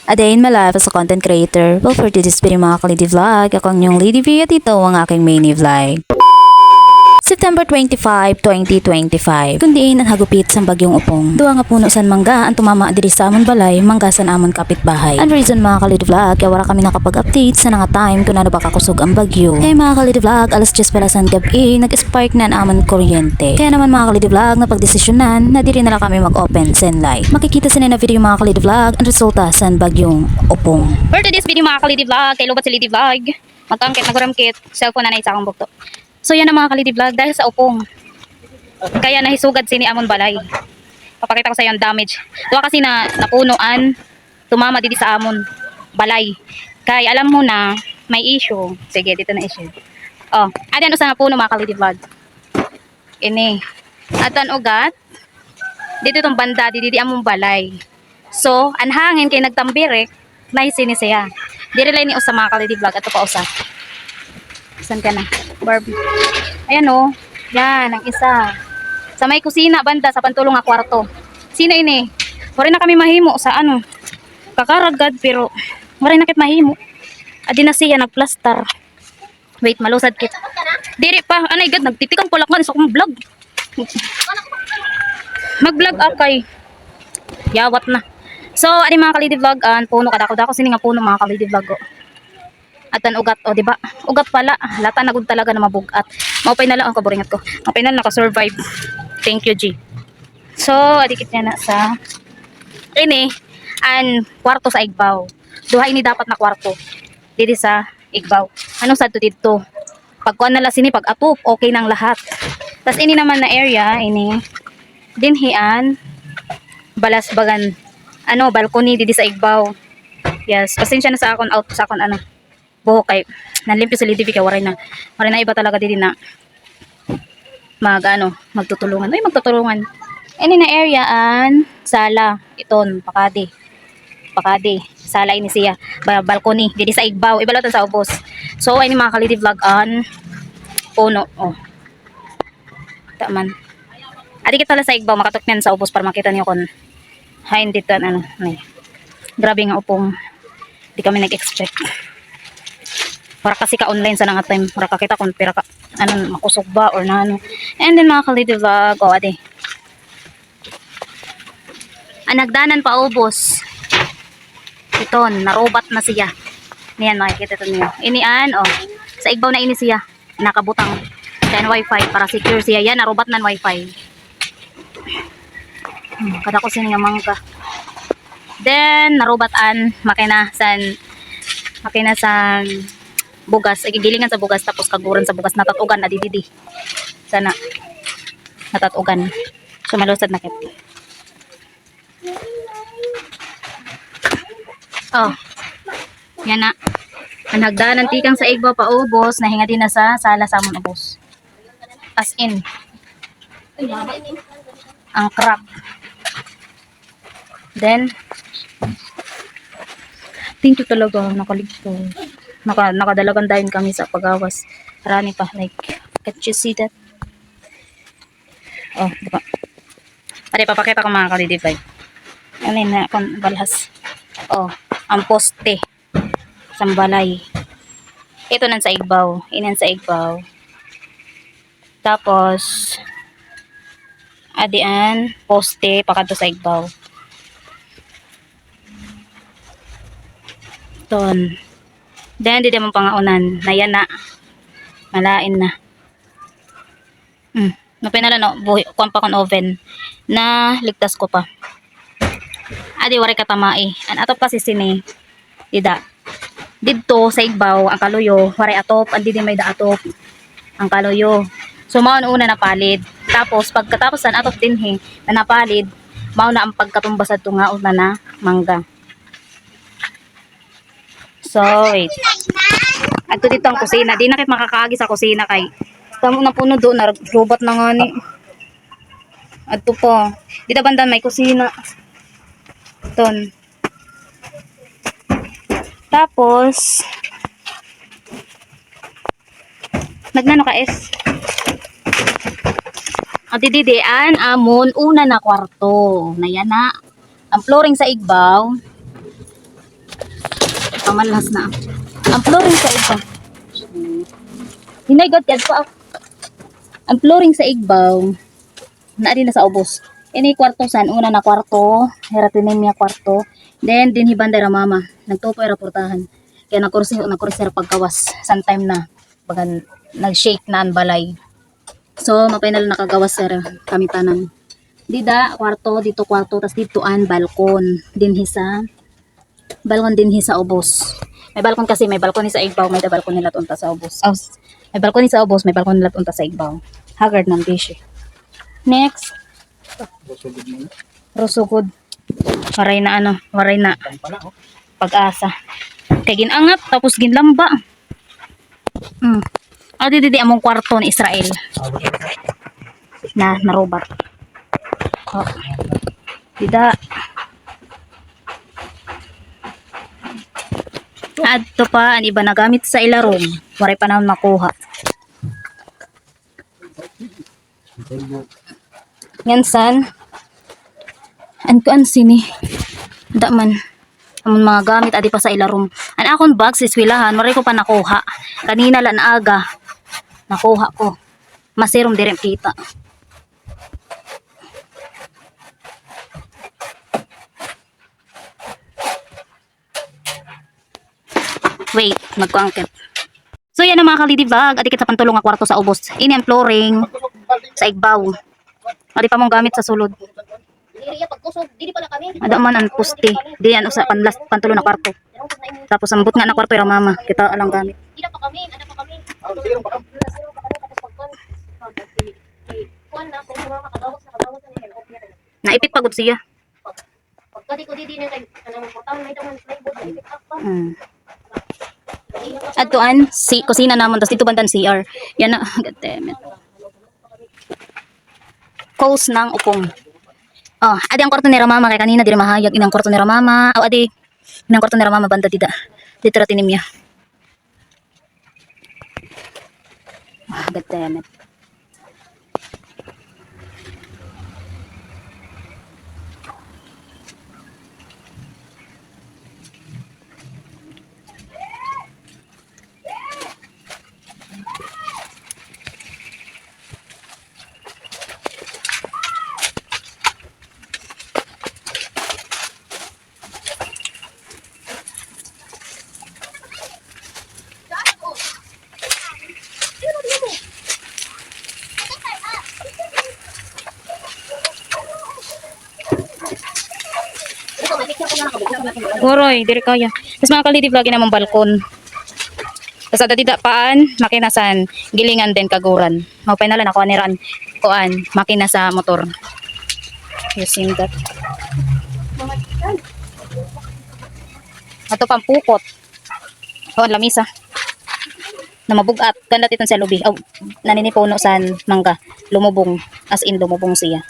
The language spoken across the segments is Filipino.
A day in my life as a content creator. Well, for today's video mga ka-Lady Vlog, ako ang inyong Lady V at ito ang aking mini vlog. September 25, 2025. Kundi ang hagupit sa bagyong upong. Duwa nga puno san mangga ang tumama diri sa amon balay, mangga san amon kapitbahay. And reason mga ka-Lady Vlog, kaya wala kami nakapag-update sa nga time kung ano ba kakusog ang bagyo. Kaya mga ka-Lady Vlog, alas 10 pala san gabi, nag-spark na ang amon kuryente. Kaya naman mga ka-Lady Vlog, napagdesisyonan na diri na lang kami mag-open sen light. Makikita sa na video mga ka-Lady Vlog ang resulta san bagyong upong. For today's video mga ka-Lady Vlog, kay Lobat si Lady Vlog, magkangkit, naguramkit, cellphone na isa akong bukto. So yan ang mga ka-Lady Vlog, dahil sa upong, kaya nahisugad sini amon balay. Papakita ko sa iyo ang damage. Doon kasi na napunuan, tumama dito sa amon balay. Kaya alam mo na may issue. Sige, dito na issue. Oh, adan usa nga puno mga ka-Lady Vlog. Ini. Atan ugat. Dito tong banda, dito amon balay. So, ang hangin kay nagtambirik, nahisini siya. Dire lang ni usa mga ka-Lady Vlog, ato pa usa. Saan ka na? Barbie. Ayan o. Yan, ang isa. Sa may kusina, banda, sa pantulong nga kwarto. Sino ini? Wala na kami mahimo sa ano. Kakaragad, pero wala na kit mahimo. Adi na siya, nagplastar. Wait, malusad kit. Diri pa. Anay, gad, nagtitikang palakman sa akong vlog. Mag-vlog akay. Yawat na. So, ani mga ka-Lady Vlog, puno kadako-dako sini nga puno mga ka-Lady Vlog. Atan ugat, o diba? Ugat pala, lata na gud talaga na mabugat. Maupay na lang ang kaburingat ko. Maupay na lang naka-survive. Thank you, G. So, adikit niya na sa ini, an kwarto sa Igbaw. Duha ini dapat na kwarto. Dito sa Igbaw. Anong sa dito? Pagkuan na lang sini, pag atop, okay nang lahat. Tas ini naman na area, ini, dinhian, balasbagan, ano, balcony dito sa Igbaw. Yes, pasensya na sa akon out, sa akon ano, buhok kay nanlimpyo sa Lady V kay waray na iba talaga dito na magtutulungan. Ay, magtutulungan. Ini na area an sala iton pakadi. Sala ini siya. Balcony dito sa Igbaw. Ibalotan sa ubos. So ay ni mga ka-Lady Vlog an puno. Oh. Taman. Adi kita sa Igbaw makatukyan sa ubos para makita niyo kon hain dito ano. Ay. Grabe nga upong di kami nag-expect. Para kasi ka-online sa nga time. Para kakita kung pira ka, ano, makusog ba or na ano. And then mga ka-Lady Vlog, o ade. Nagdanan pa ubos. Ito, narobat na siya. Niyan, makikita ito niyo. Inian, o. Sa Igbaw na ini siya. Nakabutang. Then wifi, para secure siya. Yan, narobat na wifi. Kada ko siya nga mangka. Then, narobatan, makina san bugas, ay gilingan sa bugas tapos kaguran sa bugas natatugan na dididi. Sana natatugan. So malusad na kit. Oh. Yan na. Ang hagdanan tikang sa Igbaw pa ubos, nahinga din na sa sala sa amon ubos. As in. Ang crack. Then thank you talaga nakaligto. Nakadalagan dahil kami sa pagawas. Marami pa, like, can't you see that? Oh, diba? Pare, papakita ko mga ka-Lady Vlog. Ano yun na, balhas. Oh, ang poste. Sambalay. Ito nan sa Igbaw. Inan sa Igbaw. Tapos, adian, poste, pakadto sa Igbaw. Ton. Then, di naman pangaunan. Nayan na. Malain na. Napinala no. Kuwan pa kon oven. Na ligtas ko pa. Adi, waray katamai. An atop kasi sini. Dida. Dito sa Igbaw, ang kaluyo. Waray atop. Andi di may da atop. Ang kaluyo. So, maon una napalid. Tapos, pagkatapos an atop din na napalid, mao na ang pagkatumbas at tungaon na mangga. So, wait. Ato dito ang kusina. Di na kahit makakaagi sa kusina kay tamo na puno doon. Robot na nga ni. Ato po. Dito bandan may kusina. Ton. Tapos, nagnano ka es? At dididian, amon, una na kwarto. Na yan na. Ang flooring sa Igbaw. Pamalhas na. Ang flooring sa igbaw. Hinay god yan pa. Ang flooring sa igbaw. Na din na sa ubos. Ini kwarto san una na kwarto, heratinemia kwarto. Then din hibanda ra mama. Nagtupo era portahan. Kaya nakursi pagkawas. Sometime na bagan nag-shake na ang balay. So mapay na lang nakagawas sir kami tanan. Dida kwarto, dito kwarto, tas dito an balkon. Dinhi sa balkon dinhi sa ubos. May balkon kasi may balkon sa igbaw, may balkon nila tunta sa ubos. Oh, may balkon sa ubos, may balkon nila tunta sa igbaw. Haggard ng bishi. Next. Rusugod. Waray na ano, waray na pag-asa. Kay ginangat tapos ginlamba. Di among kwarto ni Israel. Na narobat. Oh. Dida. Adto pa ang iba nagamit sa ilarom. Waray pa naman makuha. Yan san. An sini. Da man. Amon mga gamit adi pa sa ilarom. An akong bag sa eskwelahan, waray ko pa nakuha. Kanina lang aga. Nakuha ko. Masirom direm kita. Wait, magkuangkit. So yan ang mga kalidi vlog. Adi kita pantulong nga kwarto sa ubos. Ini ang flooring sa igbaw. Adi pa mong gamit sa sulod. Ada man ang puste. Di yan usa pantulo na kwarto. Tapos ang but nga na kwarto ra mama. Kita alang gamit. Naipit pagod siya. Atuan si kusina naman tas dito bandan CR. Yan na goddammit. Coast ng upong. Oh, adi ang kwarto ni Ramama kay kanina di mahayag inang kwarto ni Ramama. Aw adi inang kwarto ni Ramama banda dida. Dito ra tinimya. Goddammit. Goroy, diri kaya. Tapos mga kalidi vlog namang balkon. Tapos ada dida paan, makinasan, gilingan din kaguran. Mapay na lang ako aniran kuan, makina sa motor. Using that. Ato pang pukot. Oh, lamisa. Na mabugat, ganda titon sa lubi. Oh, naninipuno san mangga, lumubong, as in lumubong siya.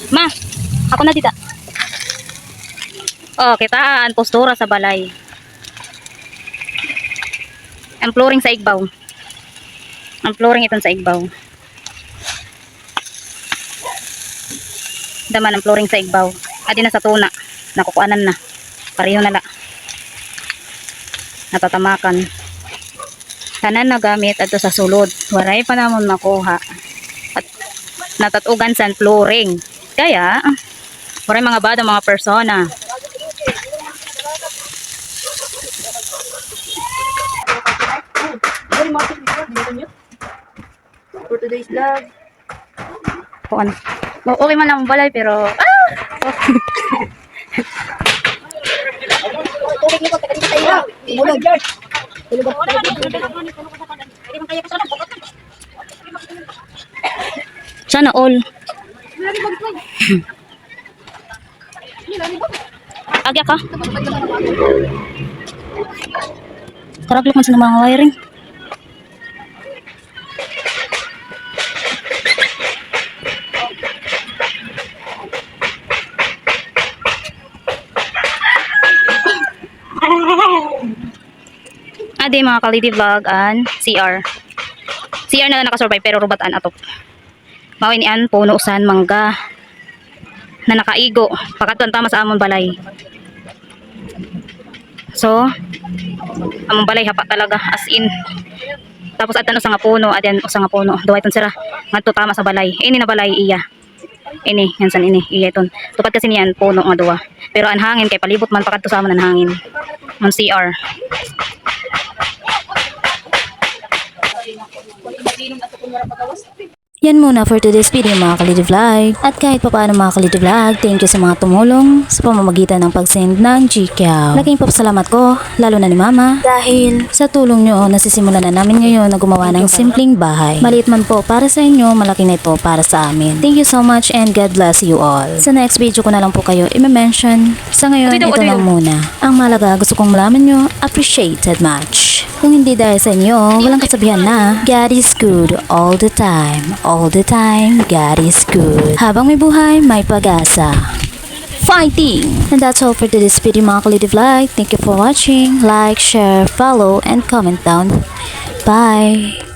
Ma, ako na tita. Oh, kita ang postura sa balay. Ang flooring sa igbaw. Ang flooring iton sa igbaw. Daman ang flooring sa igbaw. Adi na sa tuna. Nakukuanan na. Pareho na la. Natatamakan. Tanan na gamit ato sa sulod. Waray pa namon makuha. At natatugan sa flooring. Kaya, waray mga bada mga persona. For today's vlog. Kuan. Okay man lang ang balay pero sana all. Agya ka? Karaglik man sa mga wiring. Adi mga kalidi vlog an CR. CR na nakasurvive pero rubatan atop. Mawin niyan puno usan mangga na nakaigo pakatuan tama sa amon balay. So amon balay hapa talaga as in. Tapos atan usa nga puno, adyan usa nga puno. Duwa iton sira ngadto tama sa balay. Ini na balay iya. Ini yansan ini iya iton. Tupad kasi niyan puno nga duwa. Pero ang hangin kay palibot man pakadto sa amon ang hangin. Ang CR. Yan muna for today's video mga Kalidi Vlog. At kahit pa paano mga Kalidi Vlog, thank you sa mga tumulong sa pamamagitan ng pag-send ng GCash. Laking papasalamat ko, lalo na ni Mama, dahil sa tulong nyo, nasisimulan na namin ngayon na gumawa ng simpleng bahay. Maliit man po para sa inyo, malaki na ito para sa amin. Thank you so much and God bless you all. Sa next video ko na lang po kayo i-mention. Sa ngayon, ito lang muna. Ang malaga, gusto kong malaman nyo, appreciated much. Kung hindi dahil sa inyo, walang kasabihan na God is good all the time. All the time, God is good. Habang may buhay, may pag-asa. Fighting! And that's all for today's video mga Kalidi Vlog. Thank you for watching. Like, share, follow, and comment down. Bye!